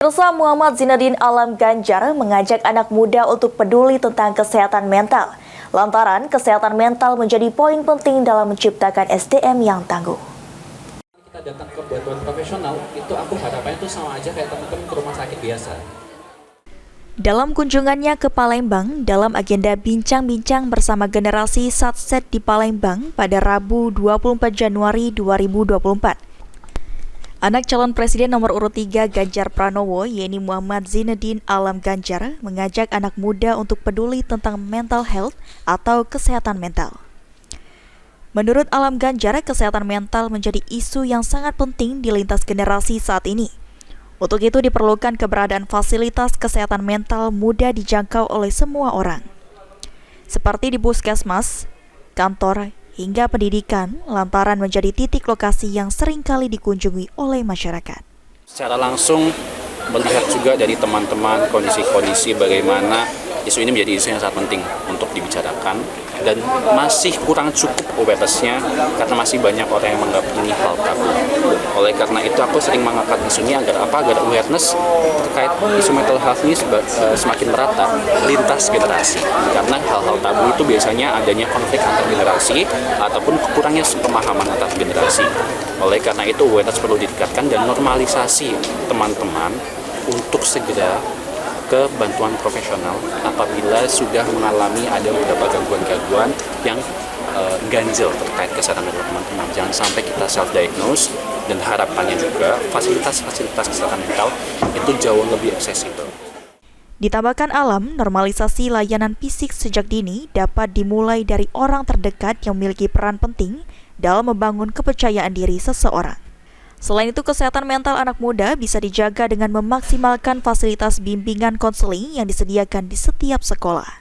Pemirsa, Muhammad Zinedine Alam Ganjar mengajak anak muda untuk peduli tentang kesehatan mental. Lantaran kesehatan mental menjadi poin penting dalam menciptakan SDM yang tangguh. Kita datang ke bantuan profesional, itu aku harapannya itu sama aja kayak teman-teman ke rumah sakit biasa. Dalam kunjungannya ke Palembang, dalam agenda bincang-bincang bersama generasi Satset di Palembang pada Rabu 24 Januari 2024. Anak calon presiden nomor urut 3 Ganjar Pranowo, yaitu Muhammad Zinedine Alam Ganjar, mengajak anak muda untuk peduli tentang mental health atau kesehatan mental. Menurut Alam Ganjar, kesehatan mental menjadi isu yang sangat penting di lintas generasi saat ini. Untuk itu diperlukan keberadaan fasilitas kesehatan mental mudah dijangkau oleh semua orang. Seperti di puskesmas, kantor, hingga pendidikan, lantaran menjadi titik lokasi yang seringkali dikunjungi oleh masyarakat. Secara langsung melihat juga dari teman-teman kondisi-kondisi bagaimana isu ini menjadi isu yang sangat penting untuk dibicarakan dan masih kurang cukup awareness-nya karena masih banyak orang yang menganggap ini hal tabu. Oleh karena itu aku sering mengangkat isu ini agar awareness terkait isu mental health ini semakin merata lintas generasi. Karena hal-hal tabu itu biasanya adanya konflik antar generasi ataupun kekurangnya pemahaman antar generasi. Oleh karena itu awareness perlu ditingkatkan dan normalisasi teman-teman untuk segera ke bantuan profesional apabila sudah mengalami ada beberapa gangguan-gangguan yang ganjil terkait kesehatan mental teman-teman. Jangan sampai kita self-diagnose dan harapannya juga fasilitas-fasilitas kesehatan mental itu jauh lebih aksesibel. Ditambahkan Alam, normalisasi layanan fisik sejak dini dapat dimulai dari orang terdekat yang memiliki peran penting dalam membangun kepercayaan diri seseorang. Selain itu, kesehatan mental anak muda bisa dijaga dengan memaksimalkan fasilitas bimbingan konseling yang disediakan di setiap sekolah.